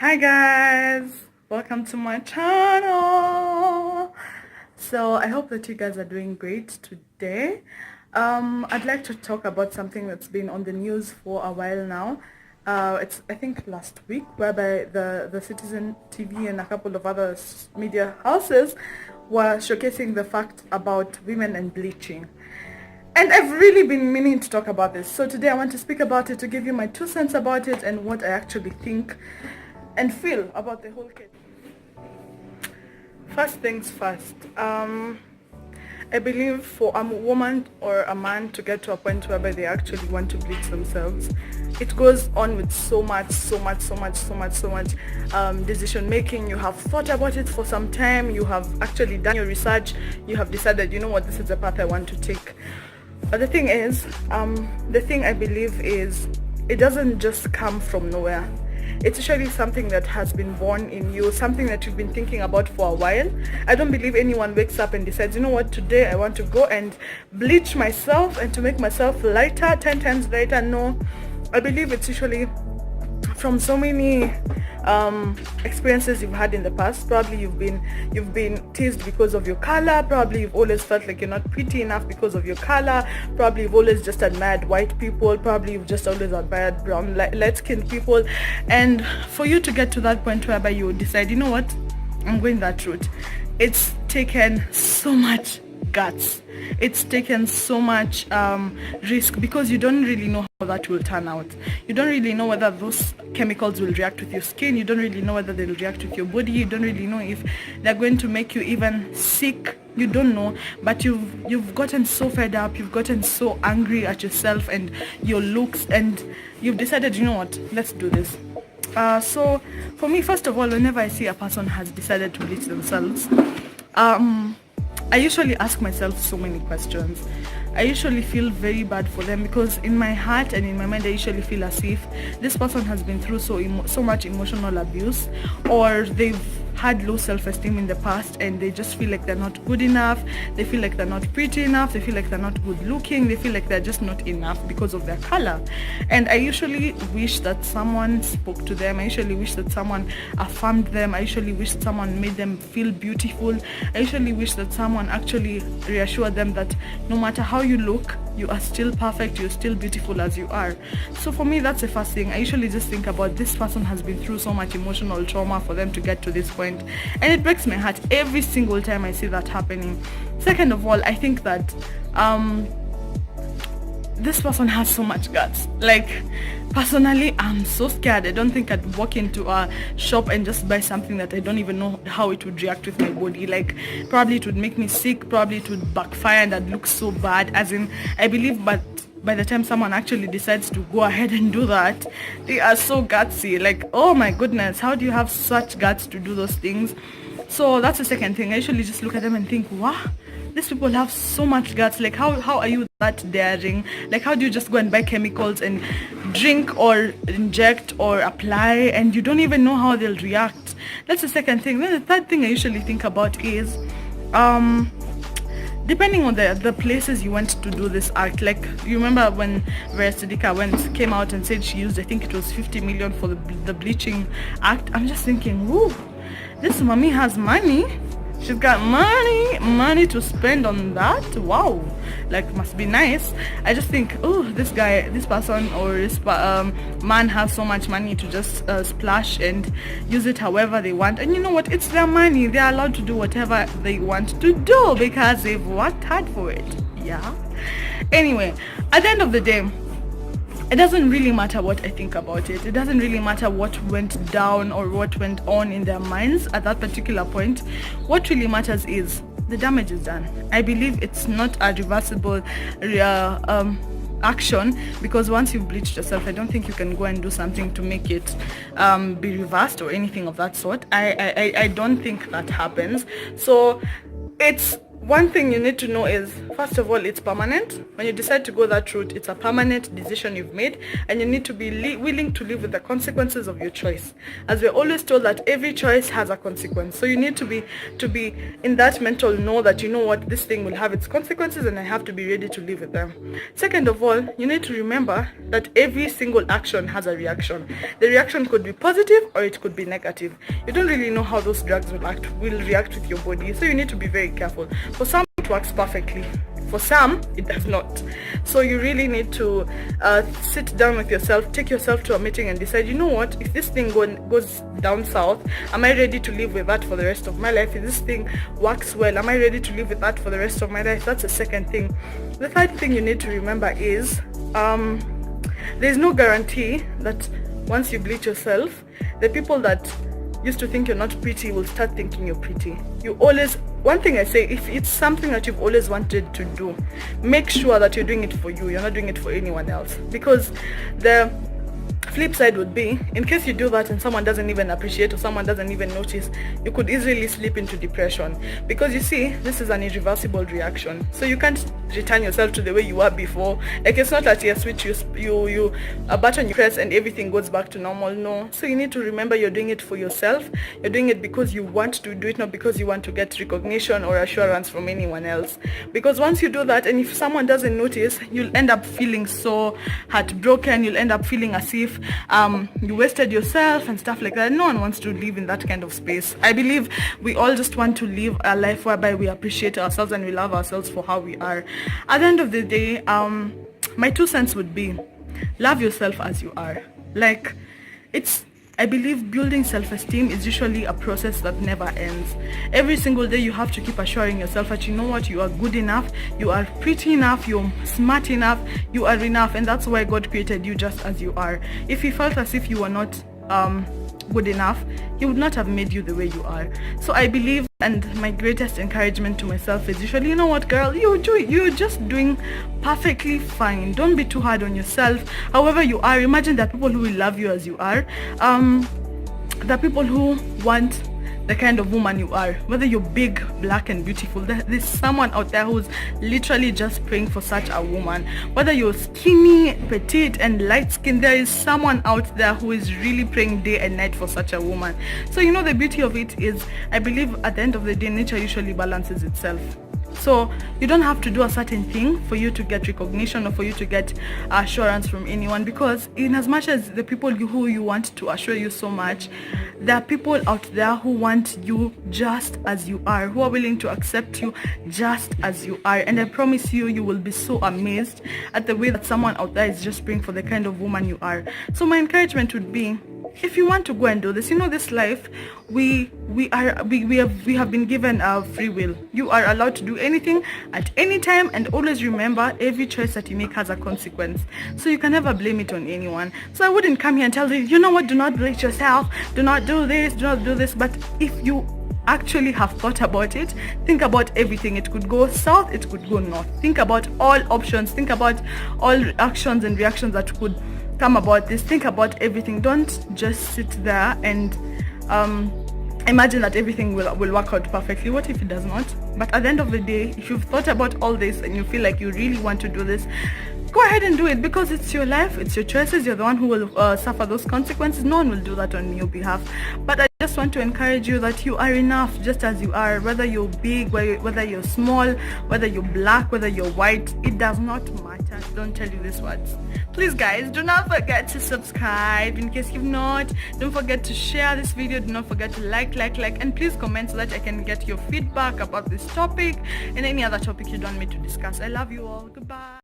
Hi guys, welcome to my channel. So I hope that you guys are doing great today. I'd like to talk about something that's been on the news for a while now. It's I think last week, whereby the Citizen TV and a couple of other media houses were showcasing the fact about women and bleaching. And I've really been meaning to talk about this. So today I want to speak about it, to give you my 2 cents about it and what I actually think and feel about the whole case. First things first, I believe for a woman or a man to get to a point whereby they actually want to bleach themselves, it goes on with so much decision making. You have thought about it for some time, you have actually done your research, you have decided, you know what, this is the path I want to take. But the thing is, the thing I believe is, it doesn't just come from nowhere. It's usually something that has been born in you, something that you've been thinking about for a while. I don't believe anyone wakes up and decides, you know what, today I want to go and bleach myself and to make myself lighter, 10 times lighter. No, I believe it's usually from so many experiences you've had in the past. Probably you've been teased because of your color. Probably you've always felt like you're not pretty enough because of your color. Probably you've always just admired white people. Probably you've just always admired brown, light-skinned people. And for you to get to that point whereby you decide, you know what, I'm going that route, it's taken so much guts, it's taken so much risk, because you don't really know how that will turn out. You don't really know whether those chemicals will react with your skin. You don't really know whether they'll react with your body. You don't really know if they're going to make you even sick. You don't know, but you've gotten so fed up, you've gotten so angry at yourself and your looks, and you've decided, you know what, let's do this. So for me, first of all, whenever I see a person has decided to bleach themselves, I usually ask myself so many questions. I usually feel very bad for them, because in my heart and in my mind I usually feel as if this person has been through so much emotional abuse, or they've had low self-esteem in the past and they just feel like they're not good enough, they feel like they're not pretty enough, they feel like they're not good looking, they feel like they're just not enough because of their color. And I usually wish that someone spoke to them. I usually wish that someone affirmed them. I usually wish someone made them feel beautiful. I usually wish that someone actually reassured them that no matter how you look, you are still perfect, you're still beautiful as you are. So for me, that's the first thing. I usually just think about, this person has been through so much emotional trauma for them to get to this point, and it breaks my heart every single time I see that happening. Second of all, I think that this person has so much guts. Like, personally, I'm so scared. I don't think I'd walk into a shop and just buy something that I don't even know how it would react with my body. Like, probably it would make me sick, probably it would backfire and I'd look so bad. As in, I believe, but by the time someone actually decides to go ahead and do that, they are so gutsy. Like, oh my goodness, how do you have such guts to do those things? So that's the second thing. I usually just look at them and think, wow, these people have so much guts. Like, how are you that daring? Like, how do you just go and buy chemicals and drink or inject or apply, and you don't even know how they'll react? That's the second thing. Then the third thing I usually think about is depending on the places you went to do this act. Like, you remember when Vera Sidika came out and said she used, I think it was 50 million for the bleaching act. I'm just thinking, whoo, this mommy has money. She's got money to spend on that. Wow, like, must be nice. I just think, oh, this person or this man has so much money to just splash and use it however they want. And you know what, it's their money. They're allowed to do whatever they want to do because they've worked hard for it. Yeah. Anyway, at the end of the day, it doesn't really matter what I think about it. It doesn't really matter what went down or what went on in their minds at that particular point. What really matters is the damage is done. I believe it's not a reversible action, because once you've bleached yourself, I don't think you can go and do something to make it be reversed or anything of that sort. I don't think that happens. So it's one thing you need to know is, first of all, it's permanent. When you decide to go that route, it's a permanent decision you've made, and you need to be willing to live with the consequences of your choice. As we're always told that every choice has a consequence, so you need to be in that mental know that, you know what, this thing will have its consequences and I have to be ready to live with them. Second of all, you need to remember that every single action has a reaction. The reaction could be positive or it could be negative. You don't really know how those drugs will react with your body, so you need to be very careful. For some, it works perfectly. For some, it does not. So you really need to sit down with yourself, take yourself to a meeting and decide, you know what, if this thing goes down south, am I ready to live with that for the rest of my life? If this thing works well, am I ready to live with that for the rest of my life? That's the second thing. The third thing you need to remember is there's no guarantee that once you bleach yourself, the people that used to think you're not pretty will start thinking you're pretty. One thing I say, if it's something that you've always wanted to do, make sure that you're doing it for you, you're not doing it for anyone else. Because the flip side would be, in case you do that and someone doesn't even appreciate or someone doesn't even notice, you could easily slip into depression. Because you see, this is an irreversible reaction, so you can't return yourself to the way you were before. Like, it's not that you switch, you a button you press and everything goes back to normal. No. So you need to remember you're doing it for yourself. You're doing it because you want to do it, not because you want to get recognition or assurance from anyone else. Because once you do that, and if someone doesn't notice, you'll end up feeling so heartbroken. You'll end up feeling as if you wasted yourself and stuff like that. No one wants to live in that kind of space. I believe we all just want to live a life whereby we appreciate ourselves and we love ourselves for how we are. At the end of the day, my 2 cents would be, love yourself as you are. Like, I believe building self-esteem is usually a process that never ends. Every single day you have to keep assuring yourself that, you know what, you are good enough, you are pretty enough, you're smart enough, you are enough, and that's why God created you just as you are. If He felt as if you were not good enough, He would not have made you the way you are. So I believe, and my greatest encouragement to myself is usually, you know what, girl, you're just doing perfectly fine. Don't be too hard on yourself. However you are, imagine there are people who will love you as you are. There are people who want the kind of woman you are. Whether you're big, black and beautiful, there's someone out there who's literally just praying for such a woman. Whether you're skinny, petite and light skinned, there is someone out there who is really praying day and night for such a woman. So you know, the beauty of it is, I believe at the end of the day, nature usually balances itself. So you don't have to do a certain thing for you to get recognition or for you to get assurance from anyone, because in as much as the people who you want to assure you so much, there are people out there who want you just as you are, who are willing to accept you just as you are. And I promise you, you will be so amazed at the way that someone out there is just praying for the kind of woman you are. So my encouragement would be, if you want to go and do this, you know, this life, we have been given our free will. You are allowed to do anything at any time, and always remember, every choice that you make has a consequence. So you can never blame it on anyone. So I wouldn't come here and tell you, you know what, do not bleach yourself, do not do this, do not do this. But if you actually have thought about it, think about everything. It could go south, it could go north. Think about all options, think about all actions and reactions that could come about this. Think about everything. Don't just sit there and imagine that everything will work out perfectly. What if it does not? But at the end of the day, if you've thought about all this and you feel like you really want to do this, go ahead and do it, because it's your life, it's your choices. You're the one who will suffer those consequences. No one will do that on your behalf. But I just want to encourage you that you are enough just as you are. Whether you're big, whether you're small, whether you're black, whether you're white, it does not matter. Don't tell you these words. Please guys, do not forget to subscribe in case you've not. Don't forget to share this video. Do not forget to like, and please comment so that I can get your feedback about this topic and any other topic you want me to discuss. I love you all. Goodbye.